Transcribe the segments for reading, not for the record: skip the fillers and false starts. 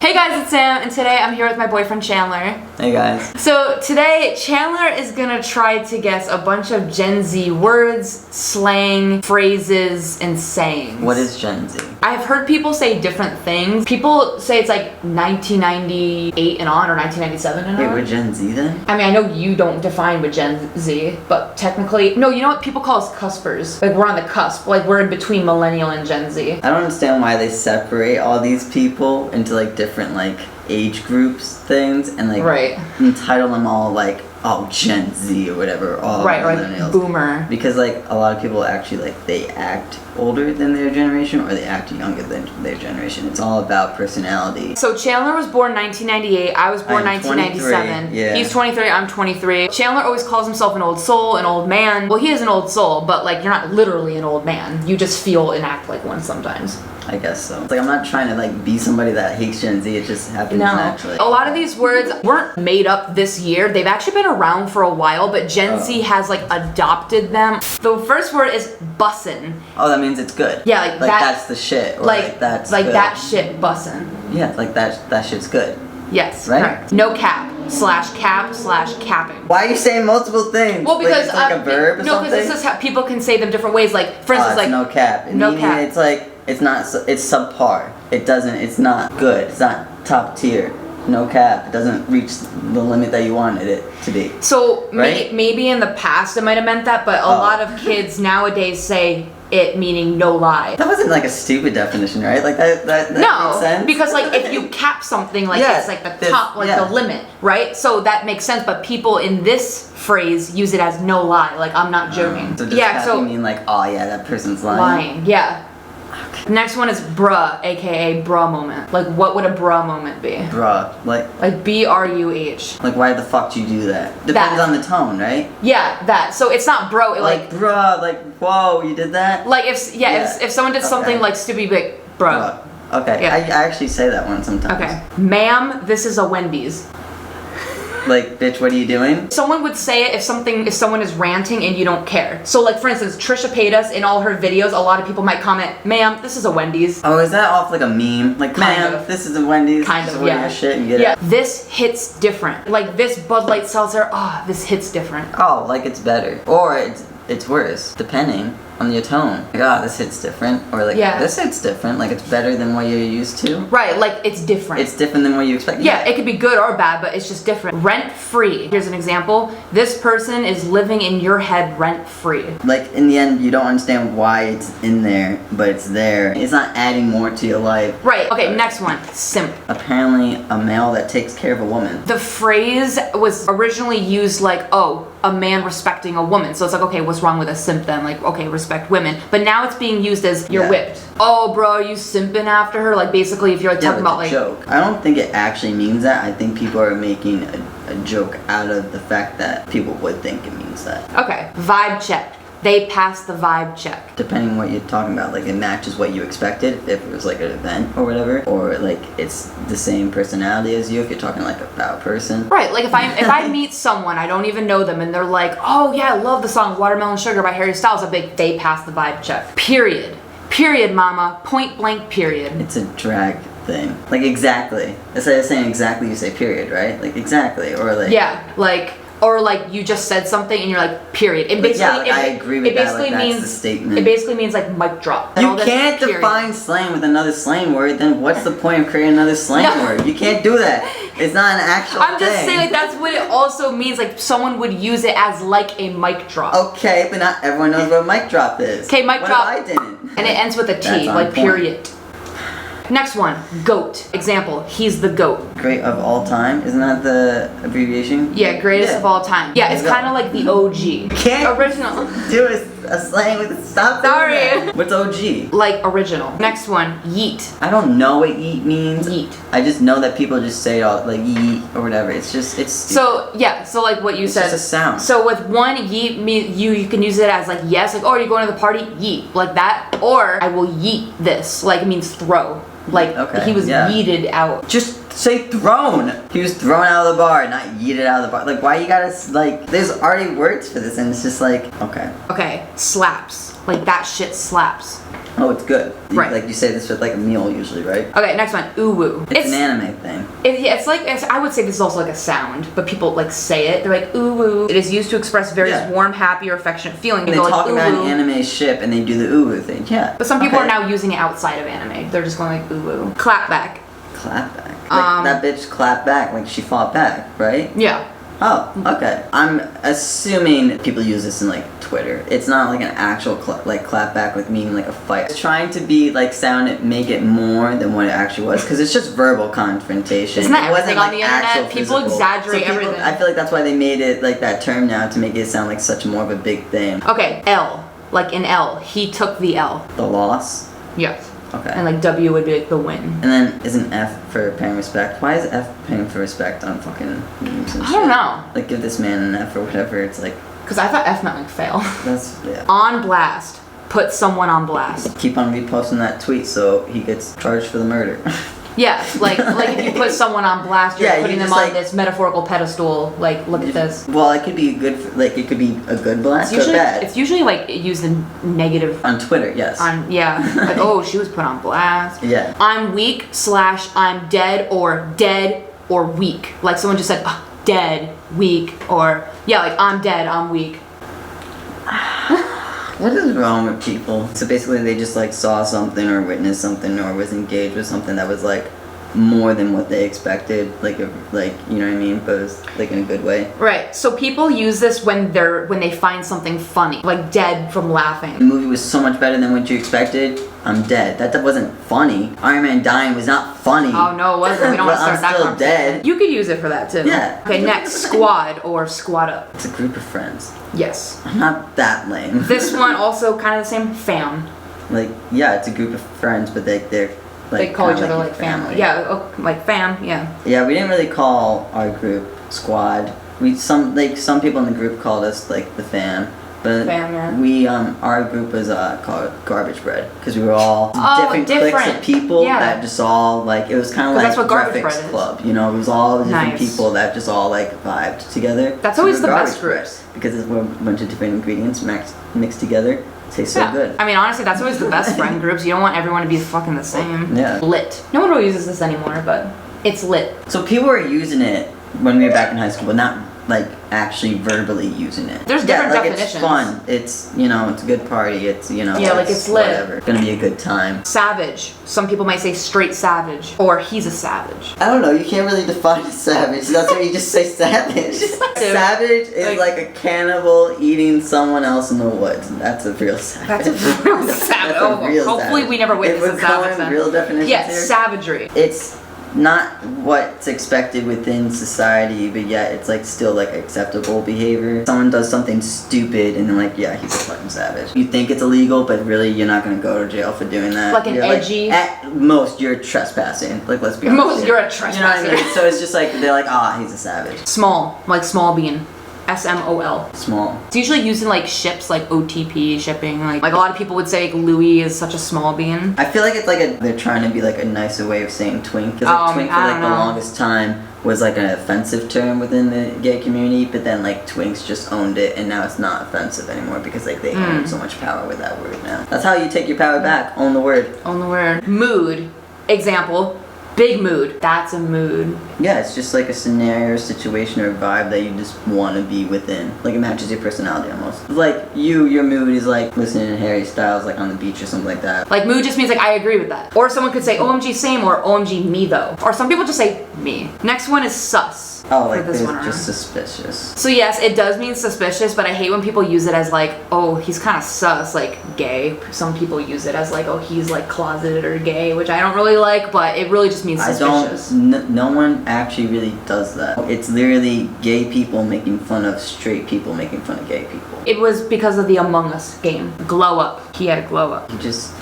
Hey guys, it's Sam, and today I'm here with my boyfriend Chandler. Hey guys. So today, Chandler is gonna try to guess a bunch of Gen Z words, slang, phrases, and sayings. What is Gen Z? I've heard people say different things. People say it's like 1998 and on, or 1997 and on. Wait, we're Gen Z then? I mean, I know you don't define with Gen Z, but technically, no, you know what? People call us cuspers. Like, we're on the cusp. Like, we're in between millennial and Gen Z. I don't understand why they separate all these people into like different like age groups things and like entitle them all like, oh, Gen Z or whatever, all millennials. Like boomer. Because like a lot of people actually like they act older than their generation or they act younger than their generation. It's all about personality. So Chandler was born 1998. I was born 1997. Yeah. He's 23. I'm 23. Chandler always calls himself an old soul, an old man. Well, he is an old soul, but like you're not literally an old man. You just feel and act like one sometimes. I guess so. It's like I'm not trying to like be somebody that hates Gen Z. It just happens naturally. A lot of these words weren't made up this year. They've actually been around for a while, but Gen Z has like adopted them. The first word is bussin'. Oh, that means it's good. Yeah, like that, that's the shit. Or like that's like good. that shit bussin'. Yeah, like that shit's good. Yes, right? Correct. No cap / capping. Why are you saying multiple things? Well, because it's like a verb or no, something? because this is how people can say them different ways. Like, for instance, like no cap. No cap. It's like it's not. It's subpar. It doesn't. It's not good. It's not top tier. No cap. It doesn't reach the limit that you wanted it to be. So right? maybe in the past it might have meant that, but a lot of kids nowadays say it meaning no lie. That wasn't like a stupid definition, right? Like that no, makes sense. Because like if you cap something, like it's like the top, like the limit, right? So that makes sense. But people in this phrase use it as no lie, like I'm not joking. So you mean like, oh yeah, that person's lying. Lying, yeah. Okay. Next one is bruh, aka bruh moment. Like what would a bruh moment be? Bruh, like BRUH. Like why the fuck do you do that? Depends on the tone, right? Yeah, that. So it's not bro. Like bruh, like whoa, you did that? Like if someone did something like stupid, like bruh. Okay, yeah. I actually say that one sometimes. Okay, ma'am, this is a Wendy's. Like, bitch, what are you doing? Someone would say it if someone is ranting and you don't care. So like, for instance, Trisha Paytas in all her videos, a lot of people might comment, ma'am, this is a Wendy's. Oh, is that off like a meme? Like, ma'am, this is a Wendy's. Kind of, yeah. Your shit and get it. This hits different. Like this Bud Light seltzer, this hits different. Oh, like it's better. Or it's worse, depending on your tone. Like, this hits different. Or like, this hits different. Like, it's better than what you're used to. Right, like it's different. It's different than what you expect. Yeah, it could be good or bad, but it's just different. Rent free. Here's an example. This person is living in your head rent free. Like, in the end, you don't understand why it's in there, but it's there. It's not adding more to your life. Right, okay, next one. Simp. Apparently, a male that takes care of a woman. The phrase was originally used like, a man respecting a woman. So it's like, okay, what's wrong with a simp then? Like, okay, respect women. But now it's being used as you're whipped. Oh, bro, are you simping after her? Like, basically, if you're like, talking about like... joke. I don't think it actually means that. I think people are making a joke out of the fact that people would think it means that. Okay. Vibe check. They passed the vibe check. Depending on what you're talking about, like it matches what you expected if it was like an event or whatever, or like it's the same personality as you if you're talking like about a person. Right, like if I meet someone, I don't even know them, and they're like, oh yeah, I love the song Watermelon Sugar by Harry Styles, I'm like, they passed the vibe check. Period. Period, mama. Point blank, period. It's a drag thing. Like exactly. Instead of saying exactly, you say period, right? Like exactly, or like... Yeah, like... Or like you just said something and you're like, period. It basically, I agree with that. Like, that's the statement. It basically means like mic drop. You can't define slang with another slang word. Then what's the point of creating another slang word? You can't do that. It's not an actual I'm just saying like that's what it also means. Like someone would use it as like a mic drop. Okay, but not everyone knows what a mic drop is. Okay, mic drop. What if I didn't? And it ends with a T, like period. Next one, GOAT. Example, he's the GOAT. Great of all time? Isn't that the abbreviation? Yeah, greatest of all time. Yeah, it's kind of like the OG. Can't original. Do a slang with stop. Sorry. What's OG? Like original. Next one, yeet. I don't know what yeet means. Yeet. I just know that people just say all like yeet or whatever. It's stupid. So yeah, so like what you said. It's just a sound. So with one yeet, you can use it as like yes, like oh, are you going to the party? Yeet, like that. Or I will yeet this, like it means throw. Like he was yeeted out. Just say thrown. He was thrown out of the bar, not yeeted out of the bar. Like why you gotta like? There's already words for this, and it's just like okay. Okay, slaps. Like that shit slaps. Oh, it's good. Right. Like you say this with like a meal usually, right? Okay, next one. Uwu. It's an anime thing. Yeah, it's like, I would say this is also like a sound, but people like say it. They're like, uwu. It is used to express various warm, happy, or affectionate feelings. They talk about an anime ship and they do the uwu thing, yeah. But some people are now using it outside of anime. They're just going like, uwu. Clap back. Clap back? Like that bitch clapped back, like she fought back, right? Yeah. Oh, okay. I'm assuming people use this in like Twitter. It's not like an actual like clap back, like meaning like a fight. It's trying to be like make it more than what it actually was, because it's just verbal confrontation. Isn't that it wasn't everything like on the internet? actual People physical. exaggerate everything. I feel like that's why they made it like that term now, to make it sound like such more of a big thing. Okay, L. Like in L. He took the L. The loss? Yes. Okay. And like W would be like the win. And then isn't F for paying respect? Why is F paying for respect on fucking memes and shit? I don't know. Like give this man an F or whatever, it's like... Because I thought F meant like fail. That's, yeah. On blast. Put someone on blast. Keep on reposting that tweet so he gets charged for the murder. Yeah, like if you put someone on blast, you're putting them on this metaphorical pedestal. Like, look at this. Well, it could be it could be a good blast or bad. It's usually like used in negative. On Twitter, yes. Like, oh, she was put on blast. Yeah. I'm weak / I'm dead or weak. Like someone just said, dead, weak, or yeah, like I'm dead, I'm weak. What is wrong with people? So basically they just like saw something or witnessed something or was engaged with something that was like more than what they expected, like you know what I mean, but it was like in a good way. Right. So people use this when they find something funny, like dead from laughing. The movie was so much better than what you expected. I'm dead. That wasn't funny. Iron Man dying was not funny. Oh no, it wasn't. We don't want to start that still conversation. Dead. You could use it for that too. Yeah. Okay, next, squad or squad up. It's a group of friends. Yes. I'm not that lame. This one also kind of the same. Fam. Like, yeah, it's a group of friends, but they're like, they call each other like like family. Yeah, like fam. Yeah. Yeah, we didn't really call our group squad. Some people in the group called us like the fam. But we our group was called Garbage Bread, because we were all different cliques of people that just all like, it was kind of like that's what Garbage Breakfast Bread Club, you know, it was all different people that just all like vibed together. That's always the best groups, because it's a bunch of different ingredients mixed together. It tastes so good. I mean, honestly, that's always the best friend groups. You don't want everyone to be fucking the same. Yeah. Lit. No one really uses this anymore, but it's lit. So people were using it when we were back in high school, but not like actually verbally using it. There's different definitions. It's fun. It's, you know, it's a good party. It's, you know, it's lit. Whatever. It's gonna be a good time. Savage. Some people might say straight savage, or he's a savage. I don't know. You can't really define a savage. That's why you just say savage. Savage is like a cannibal eating someone else in the woods. That's a real savage. That's a real savage. Hopefully we never witness a savage then. Real definitions here. Savagery. It's not what's expected within society, but yet it's like still like acceptable behavior. Someone does something stupid and then like, yeah, he's a fucking savage. You think it's illegal, but really you're not gonna go to jail for doing that. Like an edgy. At most, you're trespassing. Like, let's be honest. Most, you're a trespasser. You know what I mean? So it's just like, they're like, he's a savage. Small, like small bean. SMOL. Small. It's usually used in like ships, like OTP shipping. Like a lot of people would say like, Louis is such a small bean. I feel like it's like they're trying to be like a nicer way of saying twink. Because like twink for like the longest time was like an offensive term within the gay community, but then like twinks just owned it and now it's not offensive anymore because like they own so much power with that word now. That's how you take your power back. Own the word. Own the word. Mood. Example. Big mood. That's a mood. Yeah, it's just like a scenario, situation, or vibe that you just want to be within. Like it matches your personality almost. Like your mood is like listening to Harry Styles like on the beach or something like that. Like mood just means like I agree with that. Or someone could say OMG same or OMG me though. Or some people just say me. Next one is sus. Oh, like this one just suspicious. So yes, it does mean suspicious, but I hate when people use it as like, oh, he's kind of sus, like gay. Some people use it as like, oh, he's like closeted or gay, which I don't really like, but it really just means suspicious. No one actually really does that. It's literally gay people making fun of straight people making fun of gay people. It was because of the Among Us game. Glow up. He had a glow up. He just,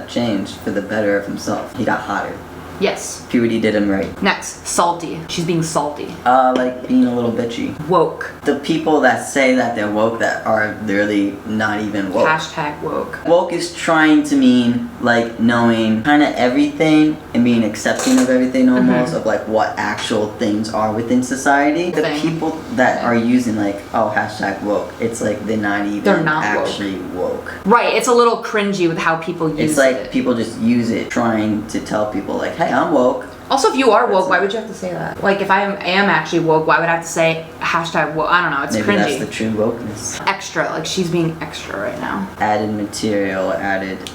changed for the better of himself. He got hotter. Yes. Puberty did him right. Next, salty. She's being salty. Like being a little bitchy. Woke. The people that say that they're woke that are literally not even woke. Hashtag woke. Woke is trying to mean like knowing kind of everything and being accepting of everything almost, of like what actual things are within society. The people that are using like, oh, hashtag woke, it's like they're not actually woke. Right, it's a little cringy with how people use it. It's like people just use it trying to tell people like, hey, I'm woke. Also, if you are woke, why would you have to say that? Like, if I am actually woke, why would I have to say hashtag woke? I don't know, it's Maybe cringy. That's the true wokeness. Extra, like she's being extra right now. Added material, added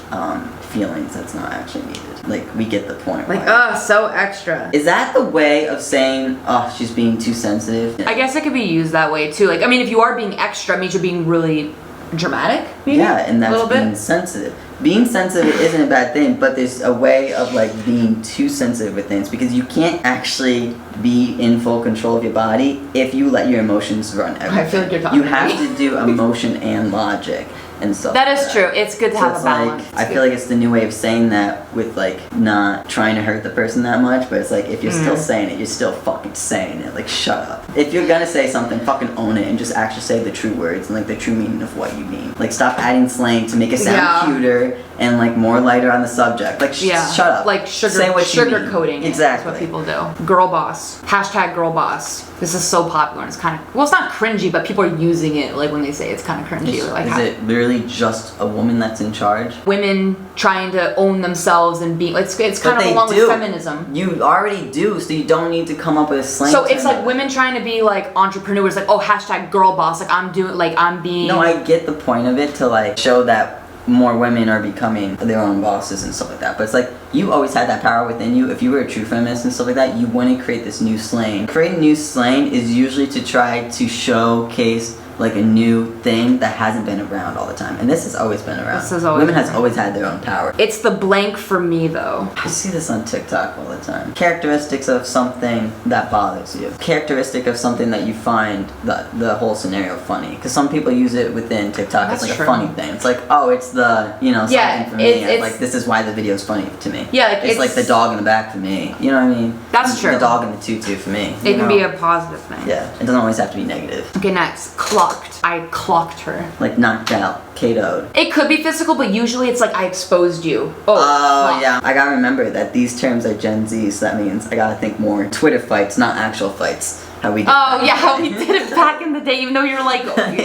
feelings that's not actually needed. Like, we get the point. Like, ugh, so extra. Is that the way of saying, oh, she's being too sensitive? I guess it could be used that way too. Like, I mean, if you are being extra, it means you're being really dramatic, maybe? Yeah, and that's being bit. sensitive. Being sensitive isn't a bad thing, but there's a way of like being too sensitive with things because you can't actually be in full control of your body if you let your emotions run everything. I feel like you're talking You have to do emotion and logic and stuff. That like is true. It's good to have a balance. Like, I feel like it's the new way of saying that with like not trying to hurt the person that much, but it's like if you're still saying it, you're still fucking saying it. Like, shut up. If you're gonna say something, fucking own it and just actually say the true words and like the true meaning of what you mean. Like, stop adding slang to make it sound cuter and like more lighter on the subject. Like, shut up. Like say what sugar coating. Exactly. That's what people do. Girl boss. Hashtag girl boss. This is so popular. And it's kind of, well, it's not cringy, but people are using it like when they say it's kind of cringy. Is it literally just a woman that's in charge? Women trying to own themselves and be, it's kind of along with feminism. You already do, so you don't need to come up with a slang. So it's like women trying to be like entrepreneurs, like, oh, hashtag girl boss, like I'm being. No, I get the point of it to like show that more women are becoming their own bosses and stuff like that. But it's like, you always had that power within you. If you were a true feminist and stuff like that, you wouldn't create this new slang. Creating new slang is usually to try to showcase like a new thing that hasn't been around all the time. And this has always been around. Women has always had their own power. It's the blank for me though. I see this on TikTok all the time. Characteristics of something that bothers you. Characteristic of something that you find the whole scenario funny. Because some people use it within TikTok as like a funny thing. It's like, oh, it's the, something for me. It's like, this is why the video is funny to me. Yeah, like it's like the dog in the back for me. You know what I mean? That's true. The dog in the tutu for me. It can be a positive thing. Yeah, it doesn't always have to be negative. Okay, next. Clocked. I clocked her. Like knocked out, KO'd. It could be physical, but usually it's like I exposed you. Oh, yeah. I gotta remember that these terms are Gen Z, so that means I gotta think more Twitter fights, not actual fights. How we did how we did it back in the day, even though you're like,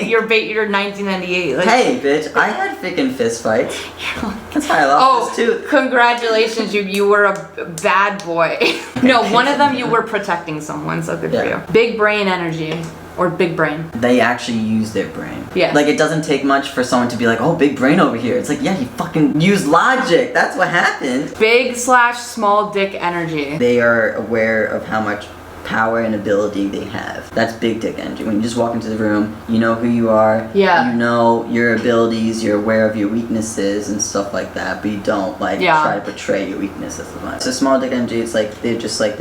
you're 1998. Like, hey, bitch, I had freaking fist fights. That's how I lost this tooth. Congratulations, you were a bad boy. No, one of them you were protecting someone, so good for you. Big brain energy. Or big brain. They actually use their brain. Yeah. Like, it doesn't take much for someone to be like, oh, big brain over here. It's like, yeah, you fucking use logic. That's what happened. Big/small dick energy. They are aware of how much power and ability they have. That's big dick energy. When you just walk into the room, you know who you are. Yeah. You know your abilities, you're aware of your weaknesses and stuff like that, but you don't try to portray your weaknesses as much. So small dick energy, it's like they're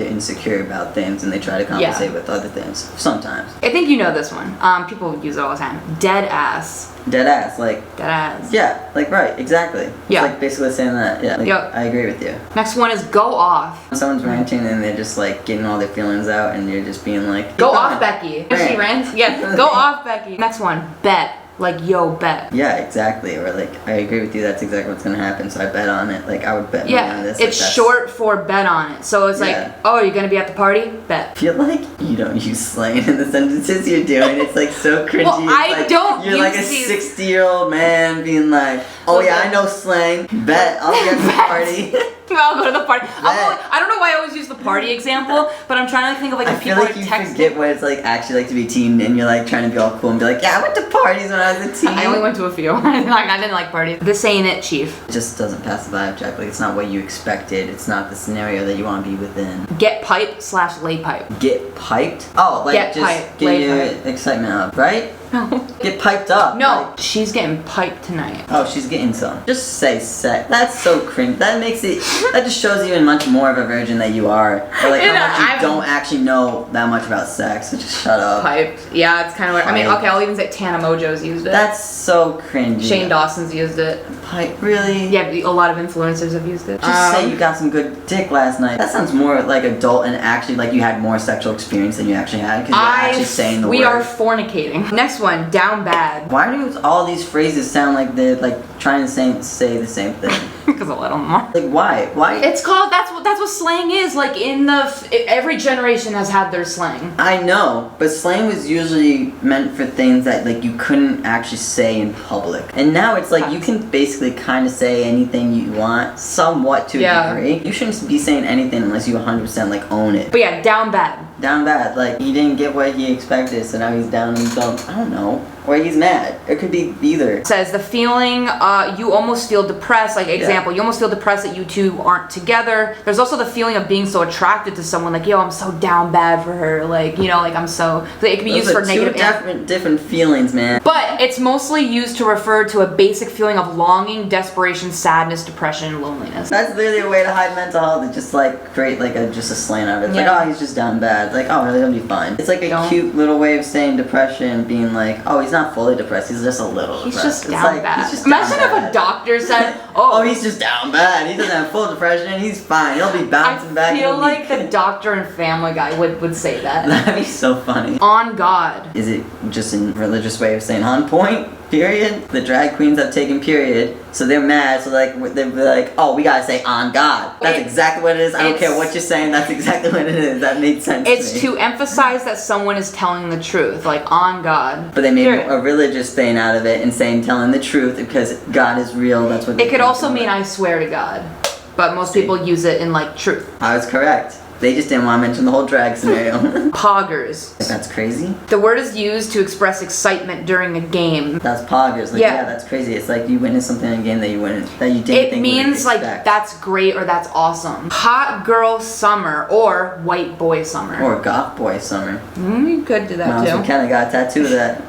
insecure about things and they try to compensate with other things. Sometimes. I think you know this one. People use it all the time. Dead ass. Dead ass, like. Dead ass. Yeah, like right, exactly. Yeah. It's like basically saying that. Yeah. Like, I agree with you. Next one is go off. When someone's ranting and they're just like getting all their feelings out and you're just being like, go off, Becky. If she rants, yeah, go off, Becky. Next one, bet. Like, yo, bet. Yeah, exactly. Or like, I agree with you, that's exactly what's gonna happen, so I bet on it. Like, I would bet money on this. It's short for bet on it. So it's like, oh, are you gonna be at the party? Bet. I feel like you don't use slang in the sentences you're doing. It's like so cringy. Well, I don't You're like a 60-year-old man being like, oh yeah, I know slang. Bet, I'll be at the party. I'll go to the party. I don't know why I always use the party example, but I'm trying to think of like if people I feel like you forget what it's like actually like to be a teen and you're like trying to be all cool and be like, yeah, I went to parties when I was a teen. I only went to a few. I didn't like parties. This ain't it, chief. It just doesn't pass the vibe check. Like, it's not what you expected. It's not the scenario that you want to be within. Get piped/lay pipe. Get piped? Oh, like get just pipe, get your excitement up, right? No. Get piped up. No, Like, she's getting piped tonight. oh, she's getting some. Just say sex. That's so cringe. That makes it. That just shows even much more of a virgin that you are. Or like how much you don't actually know that much about sex. So just shut up. Piped. Yeah, it's kind of what. I mean, okay, I'll even say Tana Mojo's used it. That's so cringy. Shane Dawson's used it. Pipe, really? Yeah, a lot of influencers have used it. Just say you got some good dick last night. That sounds more like adult and actually like you had more sexual experience than you actually had because you're actually saying the word. We are fornicating. Next one, down bad. Why do all these phrases sound like they're like trying to say the same thing? Because a little more. Like why? Why? It's called. That's what slang is. Like every generation has had their slang. I know, but slang was usually meant for things that like you couldn't actually say in public, and now it's like you can basically kind of say anything you want, somewhat to a degree. You shouldn't be saying anything unless you 100% like own it. But yeah, down bad. Down bad. Like he didn't get what he expected, so now he's down and dumb. I don't know. Or he's mad. It could be either. It says the feeling you almost feel depressed. Like example, you almost feel depressed that you two aren't together. There's also the feeling of being so attracted to someone. Like, yo, I'm so down bad for her. Like, you know, like I'm so. It can be used for negative. Different feelings, man. But it's mostly used to refer to a basic feeling of longing, desperation, sadness, depression, and loneliness. That's literally a way to hide mental health. To just like create like just a slang of it. It's like, oh, he's just down bad. It's like, oh, he'll be fine. It's like a cute little way of saying depression, being like, oh, he's not fully depressed. He's just a little he's depressed. Just down bad. Imagine if a doctor said, oh, he's just down bad. He doesn't have full depression. He's fine. He'll be bouncing back. I feel like the doctor and Family Guy would say that. That'd be so funny. On God. Is it just a religious way of saying on point? Period. The drag queens have taken period, so they're mad. So like they're like, oh, we gotta say on God. That's exactly what it is. I don't care what you're saying. That's exactly what it is. That makes sense. It's to emphasize that someone is telling the truth, like on God. But they made a religious thing out of it and saying telling the truth because God is real. That's what. It could also mean I swear to God, but most people use it in like truth. I was correct. They just didn't want to mention the whole drag scenario. Poggers. That's crazy. The word is used to express excitement during a game. That's poggers. Like, yeah, that's crazy. It's like you witnessed something in a game that you didn't think. It means like that's great or that's awesome. Hot girl summer or white boy summer. Or goth boy summer. You could do that too. We kind of got a tattoo of that.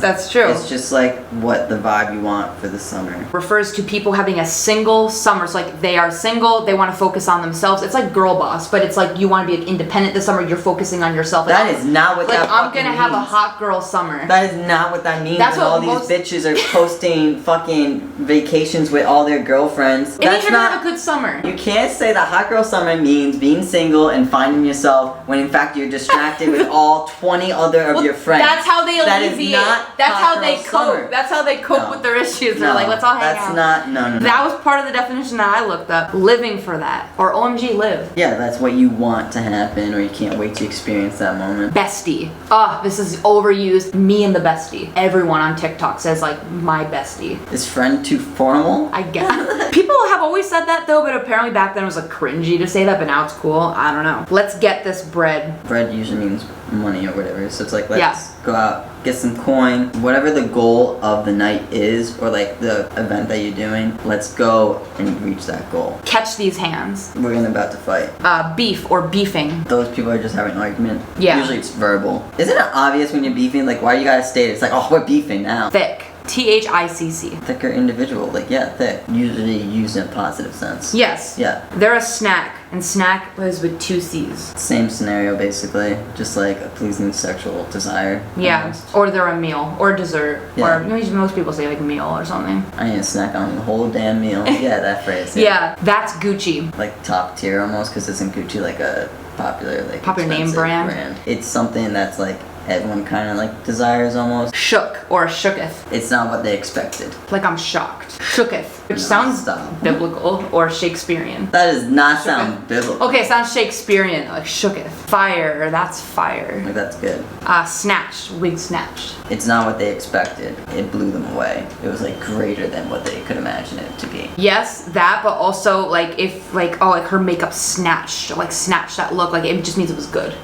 That's true. It's just like what the vibe you want for the summer. Refers to people having a single summer. So like they are single, they want to focus on themselves. It's like girl boss, but it's like you want to be independent this summer, you're focusing on yourself. Like, that is not what that I'm gonna have means. A hot girl summer. That is not what that means. That's what all these bitches are posting fucking vacations with all their girlfriends. It means you're gonna have a good summer. You can't say that hot girl summer means being single and finding yourself when in fact you're distracted with all 20 other of your friends. That's how they alleviate. That's how they cope. Summer. That's how they cope with their issues. They're like, let's all hang out. That's not, no. That was part of the definition that I looked up. Living for that. Or OMG live. Yeah, that's what you want to happen or you can't wait to experience that moment. Bestie. Oh, this is overused. Me and the bestie. Everyone on TikTok says like, my bestie. Is friend too formal? I guess. People have always said that though, but apparently back then it was like cringy to say that, but now it's cool. I don't know. Let's get this bread. Bread usually means money or whatever, so it's like let's go out, get some coin, whatever the goal of the night is or like the event that you're doing, let's go and reach that goal. Catch these hands. We're about to fight. Beef or beefing. Those people are just having an argument. Yeah. Usually it's verbal. Isn't it obvious when you're beefing? Like, why you gotta state it? It's like, oh, we're beefing now. Thick. THICC. Thicker individual. Like, yeah, thick. Usually used in a positive sense. Yes. Yeah. They're a snack, and snack was with 2 C's. Same scenario, basically. Just like a pleasing sexual desire. Yeah. Almost. Or they're a meal. Or dessert. Yeah. Or most people say like meal or something. I need a snack on the whole damn meal. Yeah, that phrase. Yeah, that's Gucci. Like top tier almost, because isn't Gucci like a popular name brand? It's something that's like everyone kind of like desires almost. Shook or shooketh. It's not what they expected. Like I'm shocked. Shooketh, which sounds biblical or Shakespearean. That does not sound biblical. Okay, it sounds Shakespearean, like shooketh. Fire, that's fire. Like that's good. Snatched, wig snatched. It's not what they expected. It blew them away. It was like greater than what they could imagine it to be. Yes, that, but also like if like her makeup snatched, like snatched that look, like it just means it was good.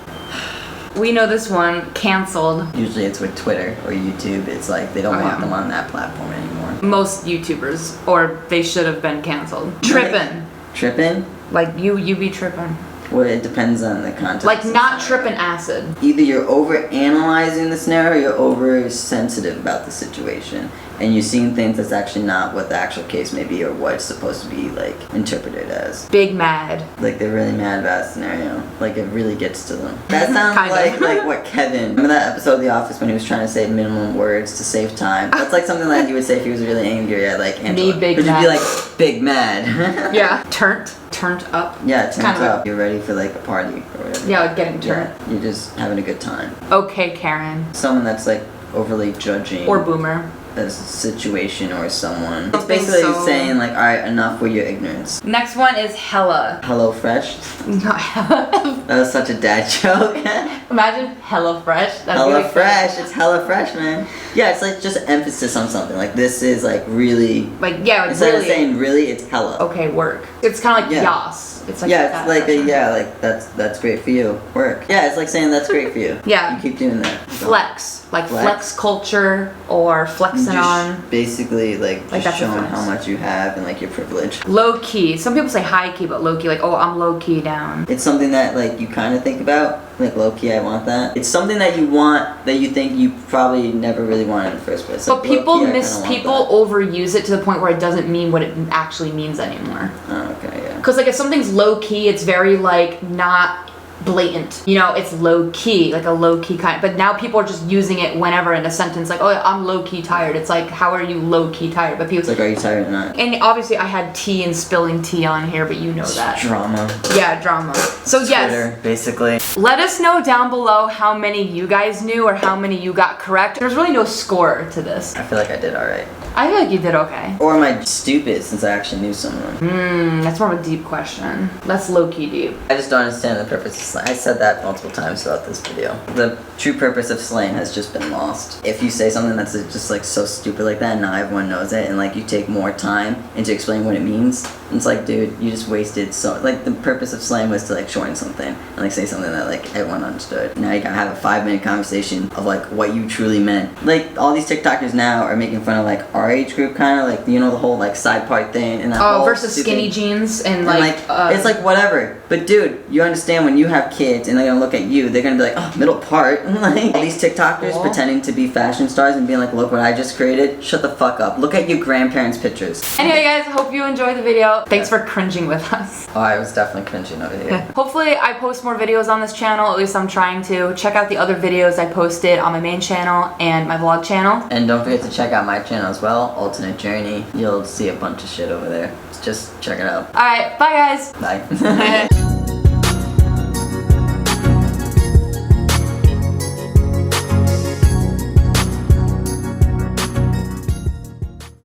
We know this one, canceled. Usually it's with Twitter or YouTube. It's like they don't want them on that platform anymore. Most YouTubers, or they should have been canceled. Trippin'. Trippin'? Like you be trippin'. Well, it depends on the context. Like not tripping acid. Either you're over analyzing the scenario, or you're over sensitive about the situation, and you're seeing things that's actually not what the actual case may be or what it's supposed to be like interpreted as. Big mad. Like they're really mad about a scenario. Like it really gets to them. That sounds Kinda. like what Kevin. Remember that episode of The Office when he was trying to say minimum words to save time? That's like something that he would say if he was really angry at like Angela. Me big Would mad. you be like big mad? Yeah. Turned up. Yeah, It's turns kind of up. You're ready for like a party or whatever. Yeah, like getting turned. Yeah, you're just having a good time. Okay, Karen. Someone that's like overly judging Or boomer. a situation or someone. It's Something basically so- saying like, alright, enough with your ignorance. Next one is hella. Hello Fresh. Not hella. That was such a dad joke. Imagine hella fresh. That'd be Hella like Fresh. It's hella fresh, man. Yeah, it's like just emphasis on something. Like this is like really. Like yeah, like Instead really. of saying really, it's hella. Okay, work. It's kind of like Yeah. yas. It's like Yeah, that it's like expression. like that's great for you. Work. Yeah, it's like saying that's great for you. Yeah. You keep doing that. Flex, like Flex. flex culture or flexing Just on. basically like Like, just that's a showing flex. how much you have and like your privilege. Low key. Some people say high key, but low key, like, oh, I'm low key down. It's something that like you kind of think about, like low key. I want that. It's something that you want that you think you probably never really wanted in the first place. But Like, people low-key, I kinda want people overuse it to the point where it doesn't mean what it actually means anymore. that. Oh, okay, yeah. Because like if something's low key, it's very like not blatant. You know, it's low key, like a low key kind. But now people are just using it whenever in a sentence, like, oh, I'm low key tired. It's like, how are you low key tired? But people. It's like, are you tired or not? And obviously, I had tea and spilling tea on here, but you know that. Drama. Yeah, drama. So yes, Twitter, basically. let us know down below how many you guys knew or how many you got correct. There's really no score to this. I feel like I did alright. I feel like you did okay. Or am I stupid since I actually knew someone? That's more of a deep question. That's low key deep. I just don't understand the purpose of slang. I said that multiple times throughout this video. The true purpose of slang has just been lost. If you say something that's just like so stupid like that, now everyone knows it, and like you take more time into explaining what it means, it's like, dude, you just wasted so. Like the purpose of slang was to like shorten something and like say something that like everyone understood. Now you gotta have a 5-minute conversation of like what you truly meant. Like all these TikTokers now are making fun of like our age group, kind of like, you know, the whole like side part thing and that Oh, whole versus stupid- skinny jeans and And, like, it's like whatever. But dude, you understand when you have kids and they're gonna look at you, they're gonna be like, oh, middle part. Like all these TikTokers Cool. pretending to be fashion stars and being like, look what I just created. Shut the fuck up. Look at your grandparents' pictures. Anyway, guys, hope you enjoyed the video. Thanks for cringing with us. Oh, I was definitely cringing over here. Hopefully, I post more videos on this channel. At least I'm trying to. Check out the other videos I posted on my main channel and my vlog channel. And don't forget to check out my channel as well, Alternate Journey. You'll see a bunch of shit over there. Just check it out. All right, bye, guys. Bye.